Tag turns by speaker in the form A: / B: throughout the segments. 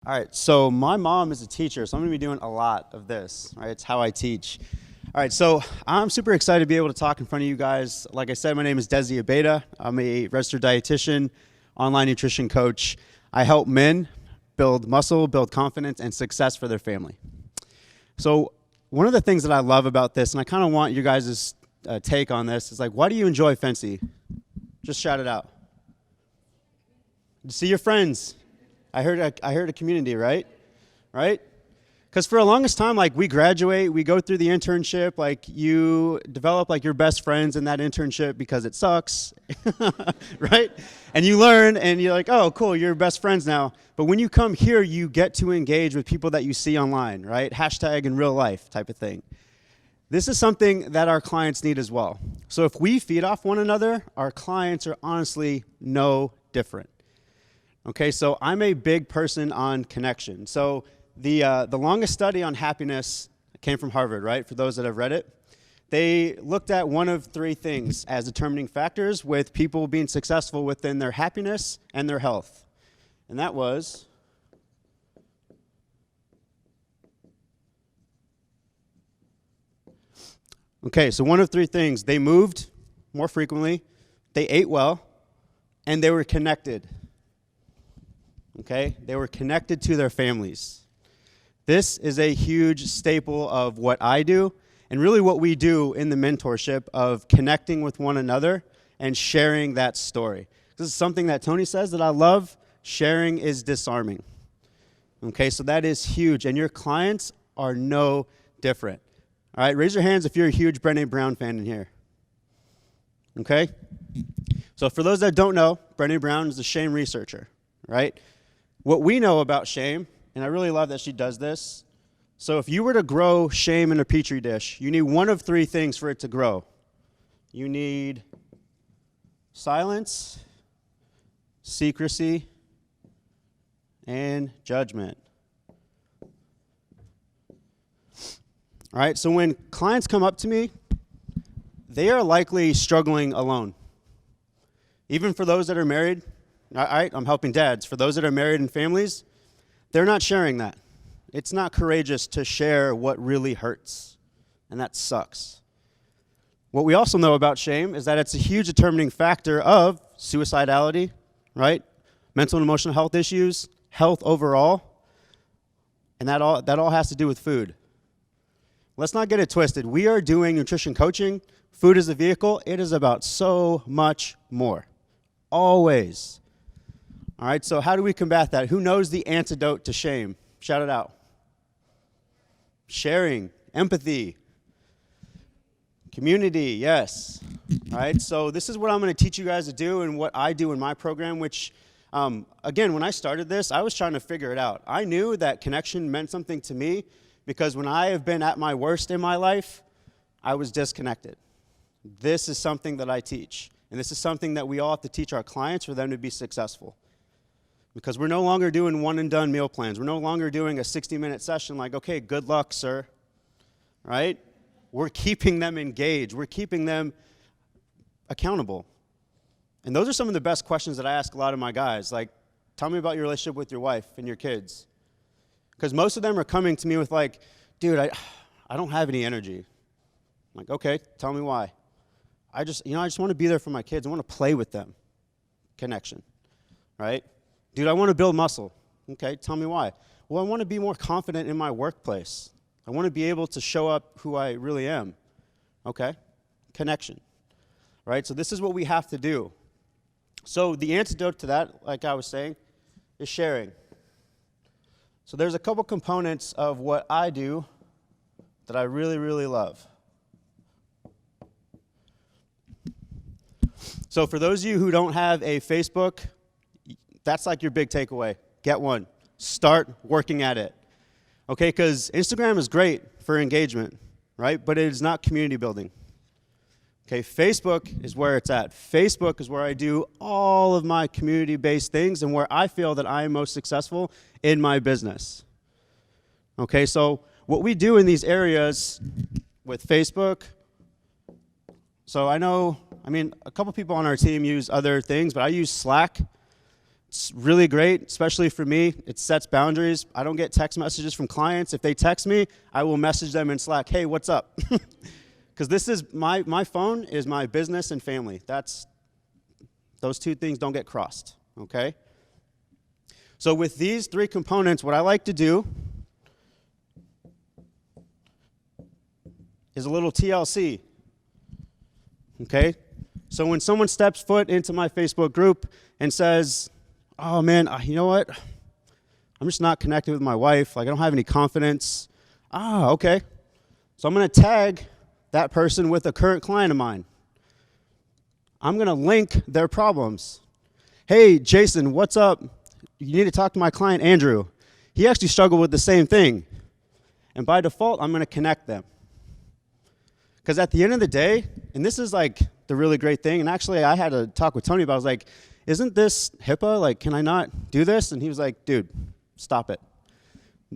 A: All right, so my mom is a teacher, so I'm going to be doing a lot of this, right? It's how I teach. All right, so I'm super excited to be able to talk in front of you guys. Like I said, my name is Dezi Abeyta. I'm a registered dietitian, online nutrition coach. I help men build muscle, build confidence, and success for their family. So one of the things that I love about this, and I kind of want you guys' take on this, is like, why do you enjoy Fancy? Just shout it out. To see your friends. I heard a community, right? Right? Because for the longest time, like, we graduate, we go through the internship, like, you develop, like, your best friends in that internship because it sucks, right? And you learn, and you're like, oh, cool, you're best friends now. But when you come here, you get to engage with people that you see online, right? Hashtag in real life type of thing. This is something that our clients need as well. So if we feed off one another, our clients are honestly no different. Okay, so I'm a big person on connection. So the longest study on happiness came from Harvard, right? For those that have read it. They looked at one of three things as determining factors with people being successful within their happiness and their health. And that was okay, so one of three things. They moved more frequently, they ate well, and they were connected. Okay, they were connected to their families. This is a huge staple of what I do, and really what we do in the mentorship of connecting with one another and sharing that story. This is something that Tony says that I love. Sharing is disarming. Okay, so that is huge, and your clients are no different. All right, raise your hands if you're a huge Brené Brown fan in here. Okay? So for those that don't know, Brené Brown is a shame researcher, right? What we know about shame, and I really love that she does this, so if you were to grow shame in a Petri dish, you need one of three things for it to grow. You need silence, secrecy, and judgment. All right, so when clients come up to me, they are likely struggling alone. Even for those that are married, all right, I'm helping dads. For those that are married and families, they're not sharing that. It's not courageous to share what really hurts, and that sucks. What we also know about shame is that it's a huge determining factor of suicidality, right? Mental and emotional health issues, health overall, and that all has to do with food. Let's not get it twisted. We are doing nutrition coaching. Food is a vehicle. It is about so much more. Always. All right, so how do we combat that? Who knows the antidote to shame? Shout it out. Sharing, empathy, community, yes. All right, so this is what I'm going to teach you guys to do and what I do in my program, which, again, when I started this, I was trying to figure it out. I knew that connection meant something to me because when I have been at my worst in my life, I was disconnected. This is something that I teach, and this is something that we all have to teach our clients for them to be successful. Because we're no longer doing one-and-done meal plans. We're no longer doing a 60-minute session like, okay, good luck, sir, right? We're keeping them engaged. We're keeping them accountable. And those are some of the best questions that I ask a lot of my guys. Like, tell me about your relationship with your wife and your kids. Because most of them are coming to me with like, dude, I don't have any energy. I'm like, okay, tell me why. I just want to be there for my kids. I want to play with them. Connection, right? Dude, I want to build muscle. Okay, tell me why. Well, I want to be more confident in my workplace. I want to be able to show up who I really am. Okay, connection. Right, so this is what we have to do. So the antidote to that, like I was saying, is sharing. So there's a couple components of what I do that I really, really love. So for those of you who don't have a Facebook, that's like your big takeaway. Get one. Start working at it. Okay, because Instagram is great for engagement, right? But it is not community building. Okay, Facebook is where it's at. Facebook is where I do all of my community-based things and where I feel that I am most successful in my business. Okay, so what we do in these areas with Facebook, so a couple people on our team use other things, but I use Slack. It's really great, especially for me. It sets boundaries. I don't get text messages from clients. If they text me, I will message them in Slack, hey, what's up? Because this is my phone is my business and family. Those two things don't get crossed, okay? So with these three components, what I like to do is a little TLC, okay? So when someone steps foot into my Facebook group and says, oh man, you know what? I'm just not connected with my wife. Like I don't have any confidence. Okay. So I'm going to tag that person with a current client of mine. I'm going to link their problems. Hey, Jason, what's up? You need to talk to my client, Andrew. He actually struggled with the same thing. And by default, I'm going to connect them. Because at the end of the day, and this is like the really great thing, and actually I had a talk with Tony about it. I was like, isn't this HIPAA? Like, can I not do this? And he was like, dude, stop it.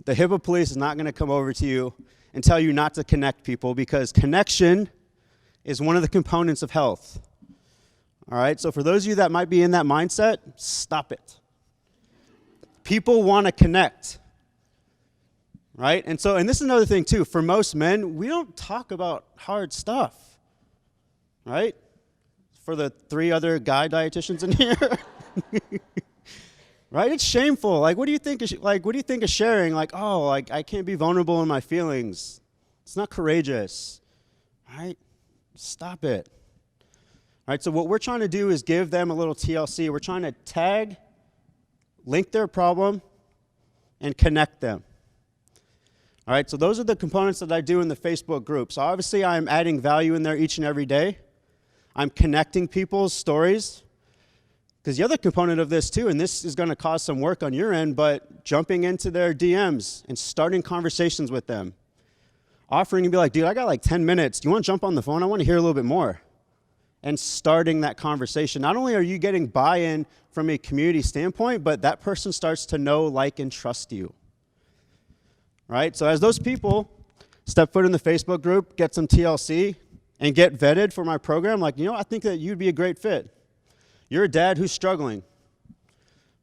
A: The HIPAA police is not going to come over to you and tell you not to connect people because connection is one of the components of health. All right, so for those of you that might be in that mindset, stop it. People want to connect, right? And this is another thing too. For most men, we don't talk about hard stuff, right? For the 3 other guy dietitians in here, right? It's shameful. Like, what do you think? What do you think of sharing? Like, oh, like I can't be vulnerable in my feelings. It's not courageous, right? Stop it. All right. So what we're trying to do is give them a little TLC. We're trying to tag, link their problem, and connect them. All right. So those are the components that I do in the Facebook group. So obviously, I'm adding value in there each and every day. I'm connecting people's stories. Because the other component of this too, and this is going to cause some work on your end, but jumping into their DMs and starting conversations with them. Offering to be like, dude, I got like 10 minutes. Do you want to jump on the phone? I want to hear a little bit more. And starting that conversation. Not only are you getting buy-in from a community standpoint, but that person starts to know, like, and trust you. Right? So as those people step foot in the Facebook group, get some TLC, and get vetted for my program, like, I think that you'd be a great fit. You're a dad who's struggling,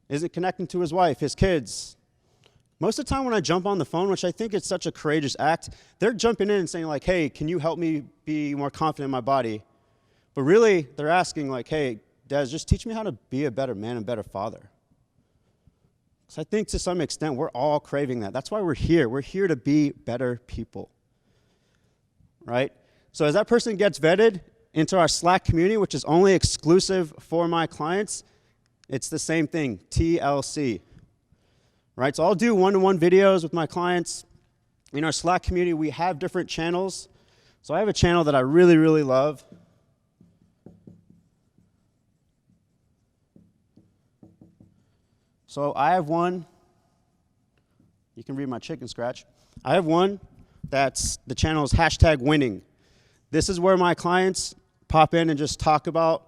A: isn't connecting to his wife, his kids. Most of the time when I jump on the phone, which I think is such a courageous act, they're jumping in and saying like, hey, can you help me be more confident in my body? But really, they're asking like, hey, Des, just teach me how to be a better man and better father. So I think to some extent, we're all craving that. That's why we're here. We're here to be better people, right? So as that person gets vetted into our Slack community, which is only exclusive for my clients, it's the same thing, TLC, right? So I'll do one-to-one videos with my clients. In our Slack community, we have different channels. So I have a channel that I really, really love. So I have one, you can read my chicken scratch. I have one that's, the channel is #winning. This is where my clients pop in and just talk about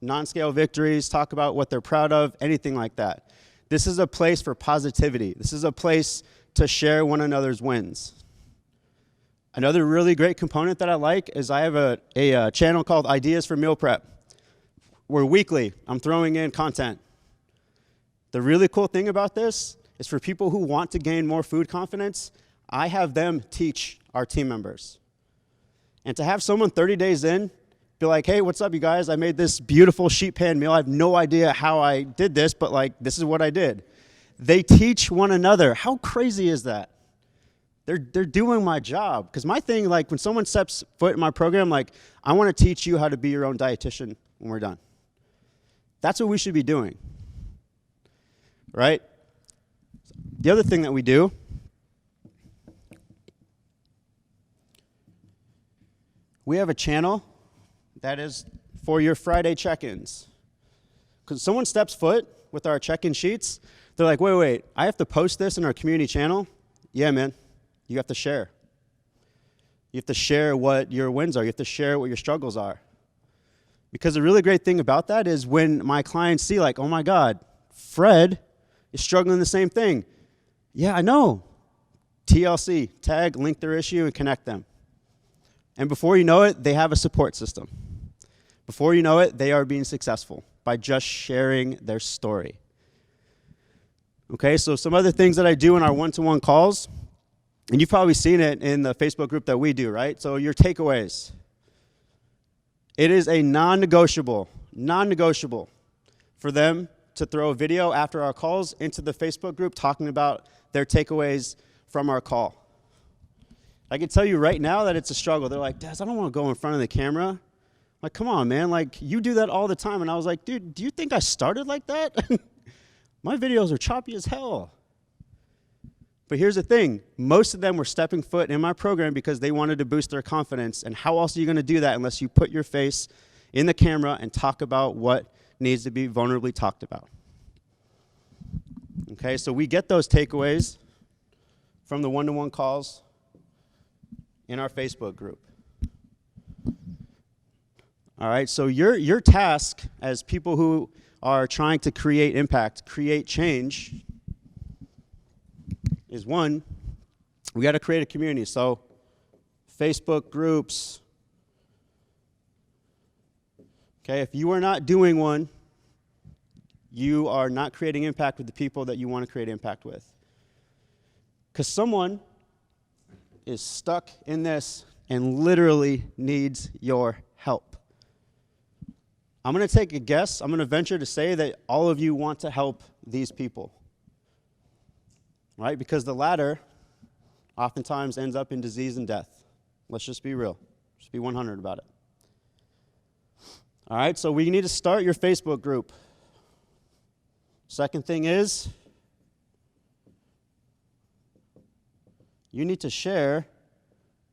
A: non-scale victories, talk about what they're proud of, anything like that. This is a place for positivity. This is a place to share one another's wins. Another really great component that I like is I have a channel called Ideas for Meal Prep, where weekly I'm throwing in content. The really cool thing about this is for people who want to gain more food confidence, I have them teach our team members. And to have someone 30 days in be like, hey, what's up, you guys? I made this beautiful sheet pan meal. I have no idea how I did this, but like, this is what I did. They teach one another. How crazy is that? They're doing my job. Because my thing, like when someone steps foot in my program, like I want to teach you how to be your own dietitian when we're done. That's what we should be doing, right? The other thing that we do we have a channel that is for your Friday check-ins. Because someone steps foot with our check-in sheets, they're like, wait, I have to post this in our community channel? Yeah, man, you have to share. You have to share what your wins are. You have to share what your struggles are. Because the really great thing about that is when my clients see like, oh my God, Fred is struggling the same thing. Yeah, I know. TLC, tag, link their issue, and connect them. And before you know it, they have a support system. Before you know it, they are being successful by just sharing their story. Okay, so some other things that I do in our one-to-one calls, and you've probably seen it in the Facebook group that we do, right? So your takeaways. It is a non-negotiable for them to throw a video after our calls into the Facebook group talking about their takeaways from our call. I can tell you right now that it's a struggle. They're like, Dez, I don't want to go in front of the camera. I'm like, come on, man. Like, you do that all the time. And I was like, dude, do you think I started like that? My videos are choppy as hell. But here's the thing. Most of them were stepping foot in my program because they wanted to boost their confidence. And how else are you going to do that unless you put your face in the camera and talk about what needs to be vulnerably talked about? Okay, so we get those takeaways from the one-to-one calls in our Facebook group. All right, so your task as people who are trying to create impact, create change, is one, we got to create a community. So Facebook groups. Okay, if you are not doing one, you are not creating impact with the people that you want to create impact with. Because someone is stuck in this and literally needs your help. I'm going to take a guess. I'm going to venture to say that all of you want to help these people. Right? Because the latter oftentimes ends up in disease and death. Let's just be real. Just be 100 about it. All right, so we need to start your Facebook group. Second thing is, you need to share.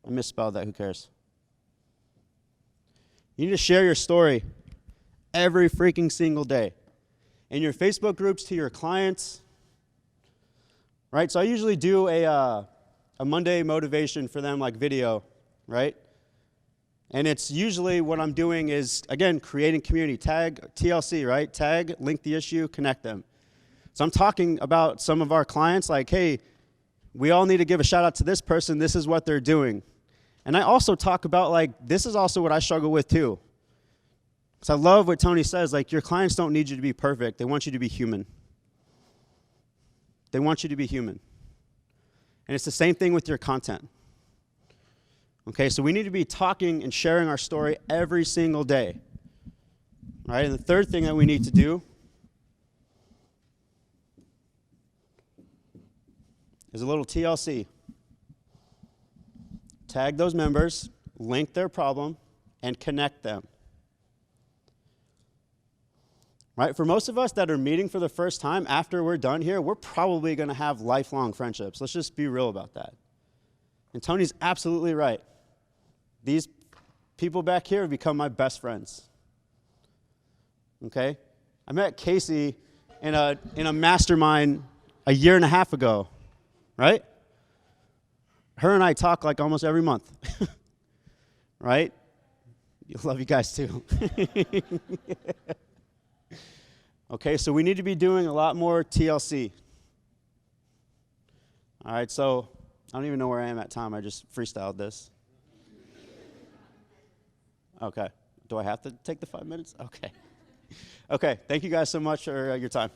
A: I misspelled that, who cares? You need to share your story every freaking single day. In your Facebook groups to your clients. Right, so I usually do a Monday motivation for them, like video, right? And it's usually what I'm doing is, again, creating community. Tag TLC, right? Tag, link the issue, connect them. So I'm talking about some of our clients like, hey, we all need to give a shout out to this person. This is what they're doing. And I also talk about, like, this is also what I struggle with too. Because I love what Tony says, like, your clients don't need you to be perfect. They want you to be human. They want you to be human. And it's the same thing with your content. Okay, so we need to be talking and sharing our story every single day. All right, and the third thing that we need to do is a little TLC. Tag those members, link their problem, and connect them. Right? For most of us that are meeting for the first time, after we're done here, we're probably going to have lifelong friendships. Let's just be real about that. And Tony's absolutely right. These people back here have become my best friends. Okay? I met Casey in a mastermind a year and a half ago, right? Her and I talk like almost every month, right? Love you guys too. Okay, so we need to be doing a lot more TLC. All right, so I don't even know where I am at time. I just freestyled this. Okay, do I have to take the 5 minutes? Okay. Okay, thank you guys so much for your time.